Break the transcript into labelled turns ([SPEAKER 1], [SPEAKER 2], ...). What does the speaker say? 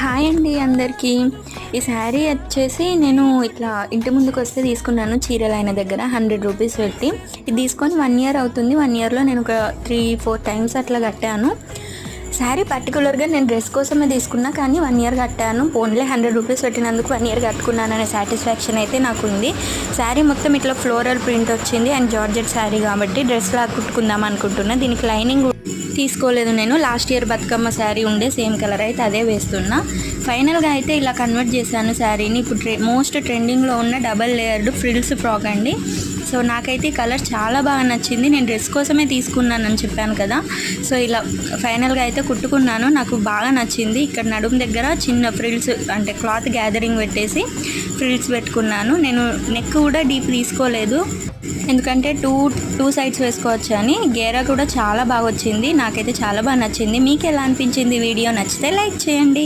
[SPEAKER 1] Hi అండి అందరికీ. ఈ శారీ వచ్చేసి నేను ఇట్లా ఇంటి ముందుకు వస్తే తీసుకున్నాను చీరలైన దగ్గర 100 రూపీస్ పెట్టి. ఇది తీసుకొని 1 ఇయర్ అవుతుంది. 1 ఇయర్లో నేను ఒక 3-4 టైమ్స్ అట్లా కట్టాను. శారీ పర్టికులర్గా నేను డ్రెస్ కోసమే తీసుకున్నా, కానీ 1 ఇయర్ కట్టాను. ఓన్లీ 100 రూపీస్ పెట్టినందుకు 1 ఇయర్ కట్టుకున్నాను అనే సాటిస్ఫాక్షన్ అయితే నాకు ఉంది. శారీ మొత్తం ఇట్లా ఫ్లోరల్ ప్రింట్ వచ్చింది అండ్ జార్జెట్ శారీ కాబట్టి డ్రెస్లా కుట్టుకుందాం అనుకుంటున్నా. దీనికి లైనింగ్ తీసుకోలేదు నేను. లాస్ట్ ఇయర్ బతుకమ్మ శారీ ఉండే సేమ్ కలర్ అయితే అదే వేస్తున్నా. ఫైనల్గా అయితే ఇలా కన్వర్ట్ చేశాను శారీని. ఇప్పుడు మోస్ట్ ట్రెండింగ్లో ఉన్న డబల్ లేయర్డ్ ఫ్రిల్స్ ఫ్రాక్ అండి. సో నాకైతే ఈ కలర్ చాలా బాగా నచ్చింది. నేను డ్రెస్ కోసమే తీసుకున్నానని చెప్పాను కదా. సో ఇలా ఫైనల్గా అయితే కుట్టుకున్నాను. నాకు బాగా నచ్చింది. ఇక్కడ నడుము దగ్గర చిన్న ఫ్రిల్స్ అంటే క్లాత్ గ్యాదరింగ్ పెట్టేసి ఫ్రిల్స్ పెట్టుకున్నాను. నేను నెక్ కూడా డీప్ తీసుకోలేదు, ఎందుకంటే టూ సైడ్స్ వేసుకోవచ్చు అని. గేరా కూడా చాలా బాగా వచ్చింది. నాకైతే చాలా బాగా నచ్చింది. మీకు ఎలా అనిపించింది వీడియో? నచ్చితే లైక్ చేయండి.